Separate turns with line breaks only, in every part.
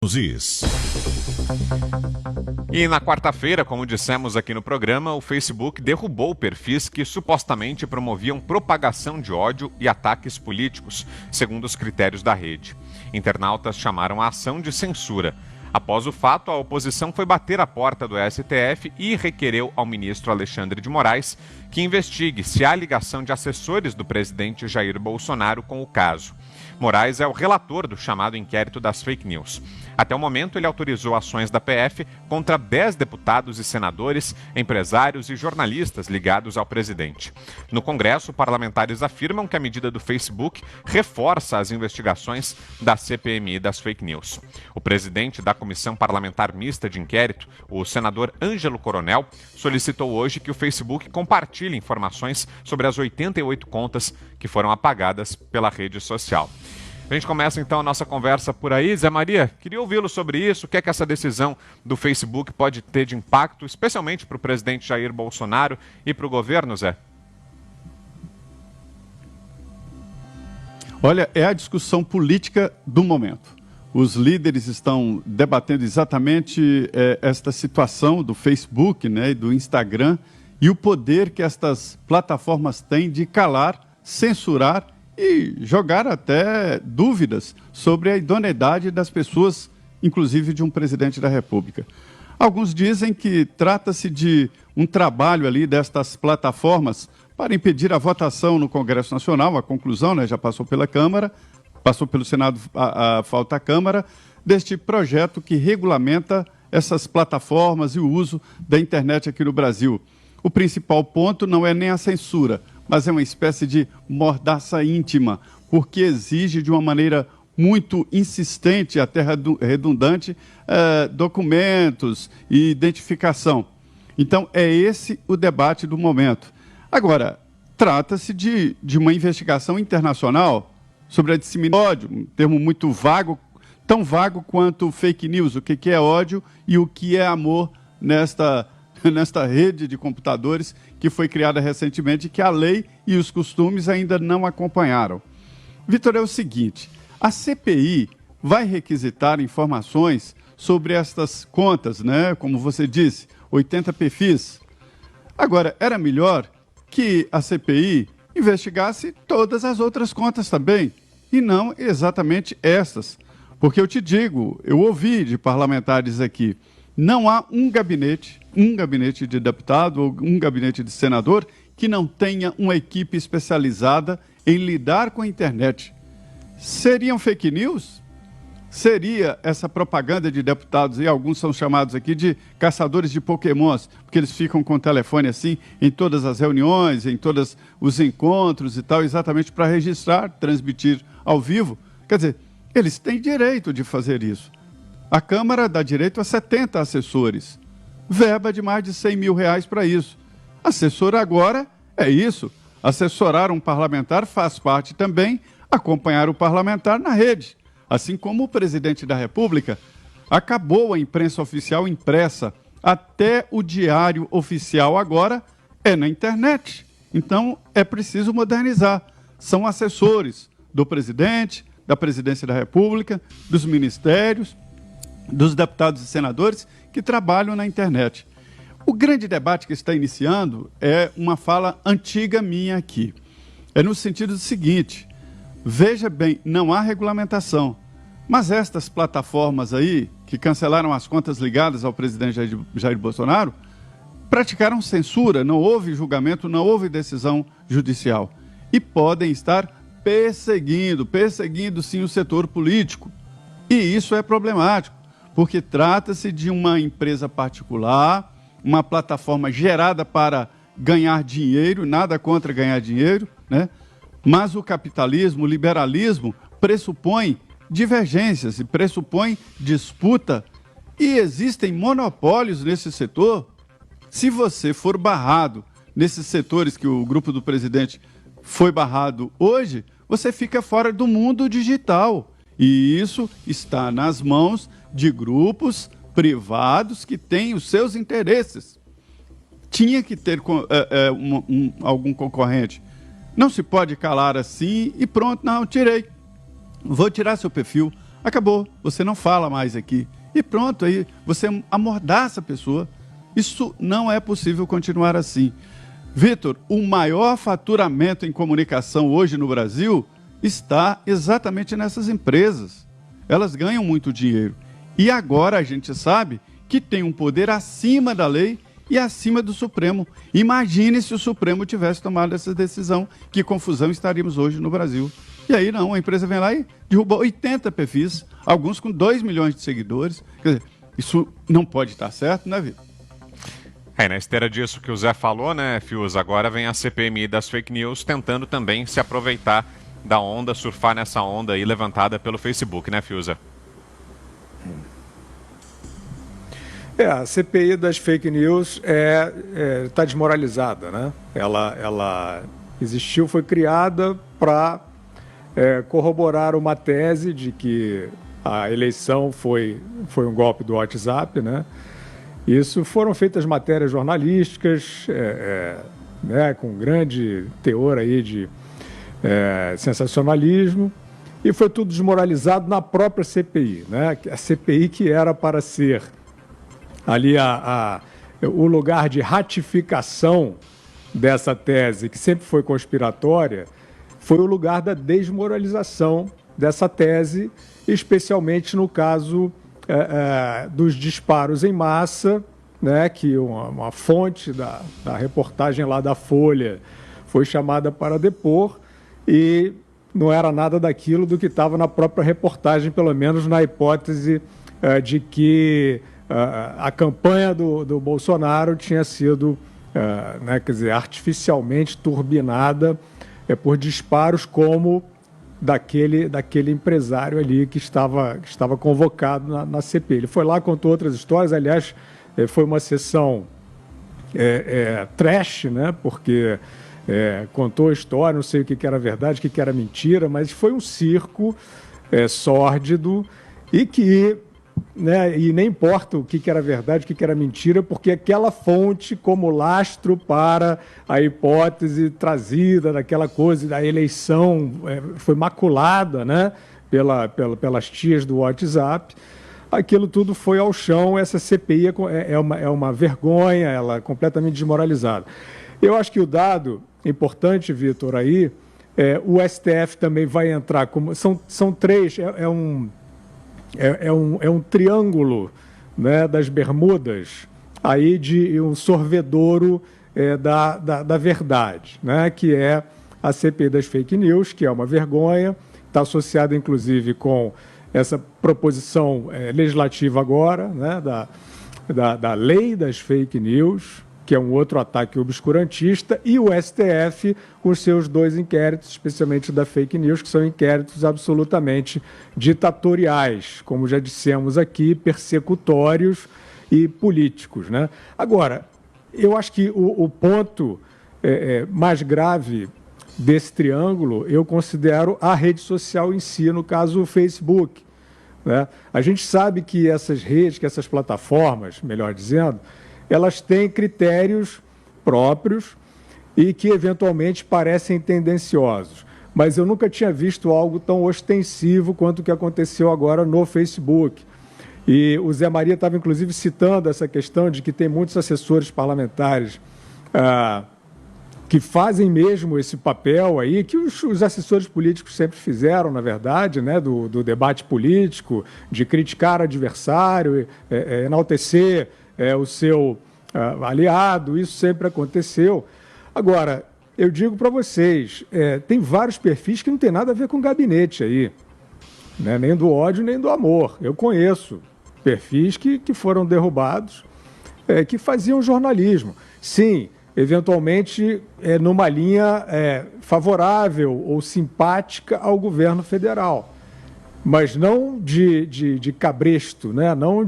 Is.
E na quarta-feira, como dissemos aqui no programa, o Facebook derrubou perfis que supostamente promoviam propagação de ódio e ataques políticos, segundo os critérios da rede. Internautas chamaram a ação de censura. Após o fato, a oposição foi bater a porta do STF e requereu ao ministro Alexandre de Moraes que investigue se há ligação de assessores do presidente Jair Bolsonaro com o caso. Moraes é o relator do chamado inquérito das fake news. Até o momento, ele autorizou ações da PF contra 10 deputados e senadores, empresários e jornalistas ligados ao presidente. No Congresso, parlamentares afirmam que a medida do Facebook reforça as investigações da CPMI das fake news. O presidente da Comissão Parlamentar Mista de Inquérito, o senador Ângelo Coronel, solicitou hoje que o Facebook compartilhe informações sobre as 88 contas que foram apagadas pela rede social. A gente começa então a nossa conversa por aí. Zé Maria, queria ouvi-lo sobre isso. O que é que essa decisão do Facebook pode ter de impacto, especialmente para o presidente Jair Bolsonaro e para o governo, Zé?
Olha, é a discussão política do momento. Os líderes estão debatendo exatamente esta situação do Facebook, né, e do Instagram e o poder que estas plataformas têm de calar, censurar e jogar até dúvidas sobre a idoneidade das pessoas, inclusive de um presidente da República. Alguns dizem que trata-se de um trabalho ali destas plataformas para impedir a votação no Congresso Nacional, a conclusão, né, já passou pela Câmara, passou pelo Senado, falta a Câmara, deste projeto que regulamenta essas plataformas e o uso da internet aqui no Brasil. O principal ponto não é nem a censura, mas é uma espécie de mordaça íntima, porque exige de uma maneira muito insistente, até redundante, documentos e identificação. Então, é esse o debate do momento. Agora, trata-se de uma investigação internacional sobre a disseminação de ódio, um termo muito vago, tão vago quanto fake news, o que é ódio e o que é amor nesta rede de computadores que foi criada recentemente, que a lei e os costumes ainda não acompanharam. Vitor, é o seguinte, a CPI vai requisitar informações sobre estas contas, né? Como você disse, 80 perfis. Agora, era melhor que a CPI investigasse todas as outras contas também, e não exatamente essas. Porque eu te digo, eu ouvi de parlamentares aqui, não há um gabinete de deputado ou um gabinete de senador que não tenha uma equipe especializada em lidar com a internet. Seriam fake news? Seria essa propaganda de deputados, e alguns são chamados aqui de caçadores de pokémons, porque eles ficam com o telefone assim em todas as reuniões, em todos os encontros e tal, exatamente para registrar, transmitir ao vivo. Quer dizer, eles têm direito de fazer isso. A Câmara dá direito a 70 assessores. Verba de mais de R$100 mil para isso. Assessor agora é isso. Assessorar um parlamentar faz parte também acompanhar o parlamentar na rede. Assim como o presidente da República acabou a imprensa oficial impressa. Até o diário oficial agora é na internet. Então é preciso modernizar. São assessores do presidente, da presidência da República, dos ministérios, dos deputados e senadores que trabalham na internet. O grande debate que está iniciando é uma fala antiga minha aqui. É no sentido seguinte, veja bem, não há regulamentação, mas estas plataformas aí, que cancelaram as contas ligadas ao presidente Jair Bolsonaro, praticaram censura, não houve julgamento, não houve decisão judicial. E podem estar perseguindo sim o setor político. E isso é problemático, porque trata-se de uma empresa particular, uma plataforma gerada para ganhar dinheiro, nada contra ganhar dinheiro, né? Mas o capitalismo, o liberalismo, pressupõe divergências e pressupõe disputa, e existem monopólios nesse setor. Se você for barrado nesses setores que o grupo do presidente foi barrado hoje, você fica fora do mundo digital. E isso está nas mãos de grupos privados que têm os seus interesses. Tinha que ter algum concorrente. Não se pode calar assim e pronto, não, tirei. Vou tirar seu perfil. acabou, você não fala mais aqui. E pronto, aí você amordaça a pessoa. Isso não é possível continuar assim. Vitor, o maior faturamento em comunicação hoje no Brasil está exatamente nessas empresas. Elas ganham muito dinheiro. E agora a gente sabe que tem um poder acima da lei e acima do Supremo. Imagine se o Supremo tivesse tomado essa decisão, que confusão estaríamos hoje no Brasil. E aí não, a empresa vem lá e derruba 80 perfis, alguns com 2 milhões de seguidores. Quer dizer, isso não pode estar certo, né, Vitor?
Na esteira disso que o Zé falou, né, Fius, agora vem a CPMI das fake news tentando também se aproveitar da onda, surfar nessa onda aí levantada pelo Facebook, né, Fiuza?
A CPI das fake news está desmoralizada, né? Ela existiu, foi criada para corroborar uma tese de que a eleição foi um golpe do WhatsApp, né? Isso foram feitas matérias jornalísticas, né, com grande teor aí de sensacionalismo, e foi tudo desmoralizado na própria CPI, né? A CPI que era para ser ali o lugar de ratificação dessa tese, que sempre foi conspiratória, foi o lugar da desmoralização dessa tese, especialmente no caso dos disparos em massa, né, que uma fonte da reportagem lá da Folha foi chamada para depor e não era nada daquilo do que estava na própria reportagem, pelo menos na hipótese de que a campanha do Bolsonaro tinha sido, né, quer dizer, artificialmente turbinada por disparos como daquele empresário ali que estava convocado na CPI. Ele foi lá, contou outras histórias, aliás, foi uma sessão trash, né, porque contou a história, não sei o que era verdade, o que era mentira, mas foi um circo sórdido e que... né, e nem importa o que era verdade, o que era mentira, porque aquela fonte, como lastro para a hipótese trazida daquela coisa da eleição, foi maculada, né, pelas tias do WhatsApp, aquilo tudo foi ao chão. Essa CPI é uma vergonha, ela é completamente desmoralizada. Eu acho que o dado importante, Vitor, aí, o STF também vai entrar, são três, é um triângulo, né, das Bermudas, aí de um sorvedouro da verdade, né, que é a CPI das fake news, que é uma vergonha, está associada inclusive com essa proposição legislativa agora, né, da lei das fake news, que é um outro ataque obscurantista, e o STF com os seus 2 inquéritos, especialmente da fake news, que são inquéritos absolutamente ditatoriais, como já dissemos aqui, persecutórios e políticos, né? Agora, eu acho que o ponto mais grave desse triângulo eu considero a rede social em si, no caso o Facebook, né? A gente sabe que essas redes, que essas plataformas, melhor dizendo, elas têm critérios próprios e que, eventualmente, parecem tendenciosos. Mas eu nunca tinha visto algo tão ostensivo quanto o que aconteceu agora no Facebook. E o Zé Maria estava, inclusive, citando essa questão de que tem muitos assessores parlamentares que fazem mesmo esse papel aí, que os assessores políticos sempre fizeram, na verdade, né, do debate político, de criticar o adversário, enaltecer o seu aliado. Isso sempre aconteceu. Agora, eu digo para vocês, tem vários perfis que não tem nada a ver com gabinete aí, né? Nem do ódio, nem do amor. Eu conheço perfis que foram derrubados, que faziam jornalismo. Sim, eventualmente numa linha favorável ou simpática ao governo federal, mas não de cabresto, né? Não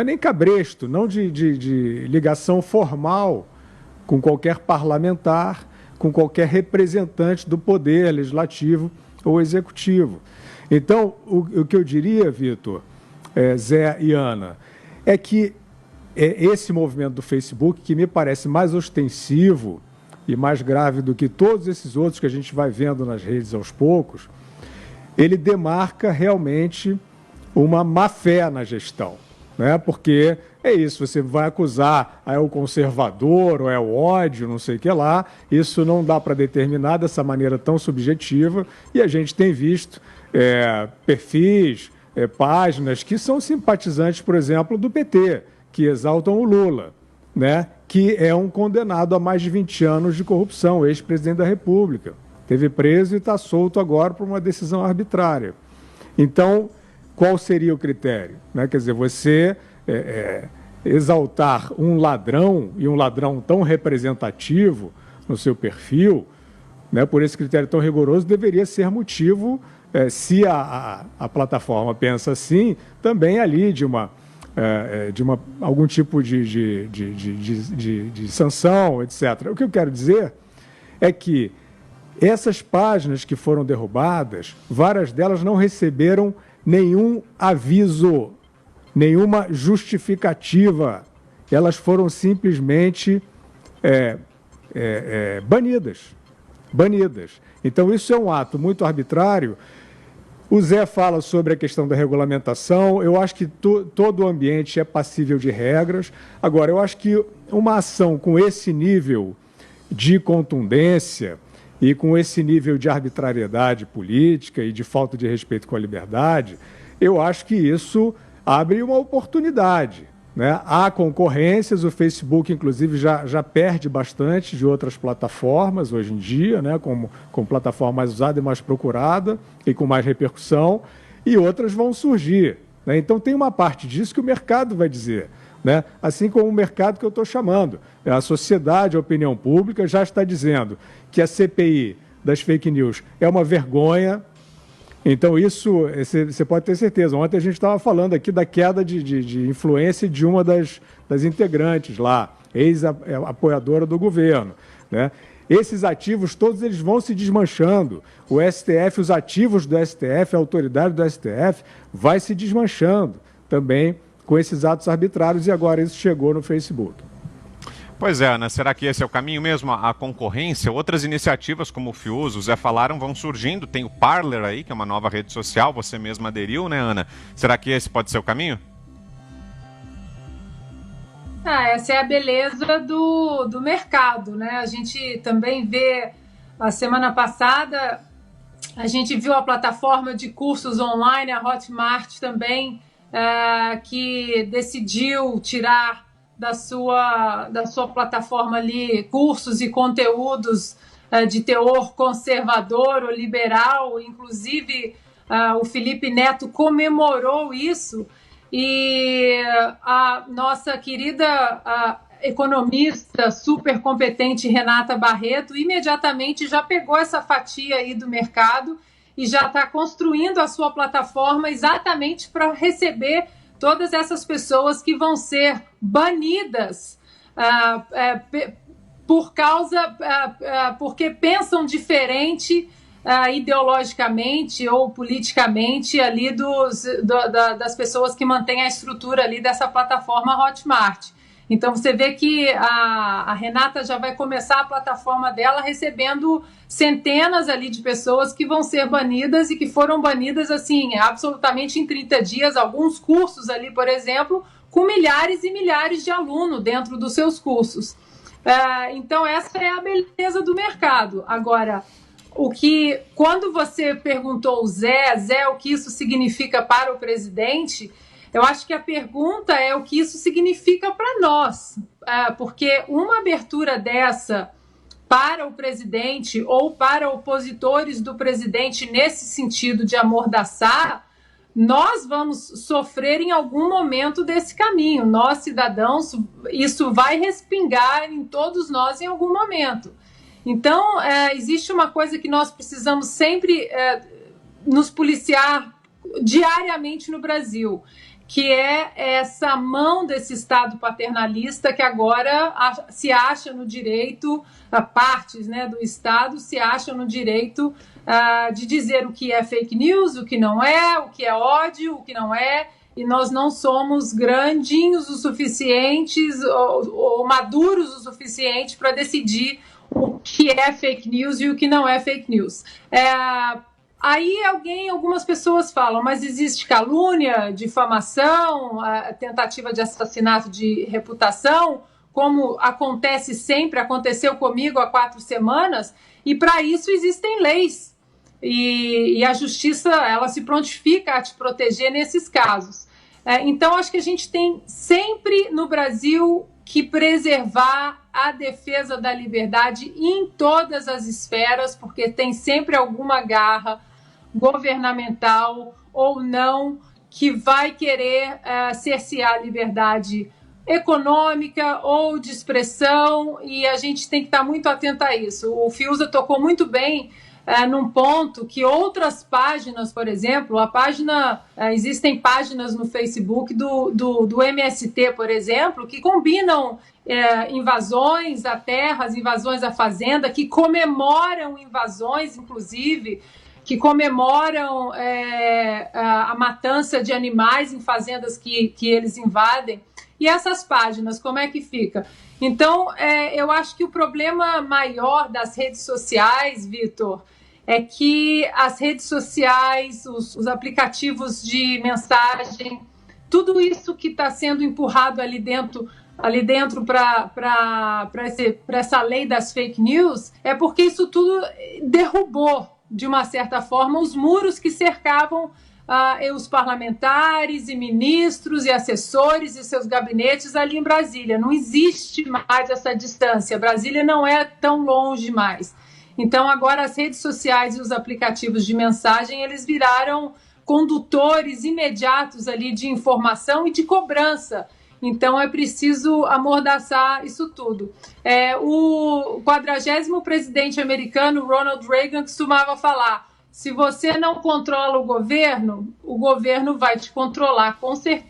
é nem cabresto, não de ligação formal com qualquer parlamentar, com qualquer representante do poder legislativo ou executivo. Então, o que eu diria, Vitor, Zé e Ana, é que esse movimento do Facebook, que me parece mais ostensivo e mais grave do que todos esses outros que a gente vai vendo nas redes aos poucos, ele demarca realmente uma má-fé na gestão, né? Porque é isso, você vai acusar, é o conservador, ou é o ódio, não sei o que lá, isso não dá para determinar dessa maneira tão subjetiva, e a gente tem visto perfis, páginas que são simpatizantes, por exemplo, do PT, que exaltam o Lula, né? Que é um condenado a mais de 20 anos de corrupção, ex-presidente da República. Teve preso e está solto agora por uma decisão arbitrária. Então, qual seria o critério? Né? Quer dizer, você exaltar um ladrão, e um ladrão tão representativo no seu perfil, né, por esse critério tão rigoroso, deveria ser motivo, se a plataforma pensa assim, também ali de algum tipo de sanção, etc. O que eu quero dizer é que essas páginas que foram derrubadas, várias delas não receberam nenhum aviso, nenhuma justificativa. Elas foram simplesmente banidas. Então, isso é um ato muito arbitrário. O Zé fala sobre a questão da regulamentação. Eu acho que todo o ambiente é passível de regras. Agora, eu acho que uma ação com esse nível de contundência e com esse nível de arbitrariedade política e de falta de respeito com a liberdade, eu acho que isso abre uma oportunidade, né? Há concorrências, o Facebook, inclusive, já perde bastante de outras plataformas hoje em dia, né? Como plataforma mais usada e mais procurada e com mais repercussão, e outras vão surgir, né? Então, tem uma parte disso que o mercado vai dizer, né? Assim como o mercado que eu estou chamando. A sociedade, a opinião pública já está dizendo que a CPI das fake news é uma vergonha. Então, isso você pode ter certeza. Ontem a gente estava falando aqui da queda de influência de uma das integrantes lá, ex-apoiadora do governo, né? Esses ativos, todos eles vão se desmanchando. O STF, os ativos do STF, a autoridade do STF, vai se desmanchando também com esses atos arbitrários, e agora isso chegou no Facebook.
Pois é, Ana, será que esse é o caminho mesmo, a concorrência? Outras iniciativas, como o Fius, o Zé falaram, vão surgindo. Tem o Parler aí, que é uma nova rede social, você mesma aderiu, né, Ana? Será que esse pode ser o caminho?
Essa é a beleza do mercado, né? A gente também vê, a semana passada, a gente viu a plataforma de cursos online, a Hotmart também, que decidiu tirar da sua plataforma ali cursos e conteúdos de teor conservador ou liberal. Inclusive, o Felipe Neto comemorou isso, e a nossa querida economista super competente Renata Barreto imediatamente já pegou essa fatia aí do mercado e já está construindo a sua plataforma exatamente para receber todas essas pessoas que vão ser banidas porque pensam diferente ideologicamente ou politicamente ali das pessoas que mantêm a estrutura ali dessa plataforma Hotmart. Então, você vê que a Renata já vai começar a plataforma dela recebendo centenas ali de pessoas que vão ser banidas e que foram banidas, assim, absolutamente em 30 dias. Alguns cursos ali, por exemplo, com milhares e milhares de alunos dentro dos seus cursos. Então, essa é a beleza do mercado. Agora, quando você perguntou ao Zé, o que isso significa para o presidente, eu acho que a pergunta é o que isso significa para nós, porque uma abertura dessa para o presidente ou para opositores do presidente nesse sentido de amordaçar, nós vamos sofrer em algum momento desse caminho. Nós, cidadãos, isso vai respingar em todos nós em algum momento. Então, existe uma coisa que nós precisamos sempre nos policiar diariamente no Brasil, que é essa mão desse Estado paternalista que agora se acha no direito, partes, né, do Estado se acham no direito de dizer o que é fake news, o que não é, o que é ódio, o que não é, e nós não somos grandinhos o suficientes ou maduros o suficiente para decidir o que é fake news e o que não é fake news. Aí algumas pessoas falam, mas existe calúnia, difamação, a tentativa de assassinato de reputação, como aconteceu comigo há 4 semanas, e para isso existem leis. E a justiça, ela se prontifica a te proteger nesses casos. Então, acho que a gente tem sempre no Brasil que preservar a defesa da liberdade em todas as esferas, porque tem sempre alguma garra governamental ou não que vai querer cercear a liberdade econômica ou de expressão, e a gente tem que estar muito atento a isso. O Fiuza tocou muito bem num ponto que outras páginas, por exemplo, existem páginas no Facebook do MST, por exemplo, que combinam invasões a terras, invasões à fazenda, que comemoram invasões, inclusive, que comemoram a matança de animais em fazendas que eles invadem. E essas páginas, como é que fica? Então, eu acho que o problema maior das redes sociais, Vitor, é que as redes sociais, os aplicativos de mensagem, tudo isso que está sendo empurrado ali dentro para essa lei das fake news, é porque isso tudo derrubou, de uma certa forma, os muros que cercavam os parlamentares e ministros e assessores e seus gabinetes ali em Brasília. Não existe mais essa distância. Brasília não é tão longe mais. Então, agora as redes sociais e os aplicativos de mensagem, eles viraram condutores imediatos ali de informação e de cobrança. Então, é preciso amordaçar isso tudo. O 40º presidente americano, Ronald Reagan, costumava falar: se você não controla o governo vai te controlar, com certeza.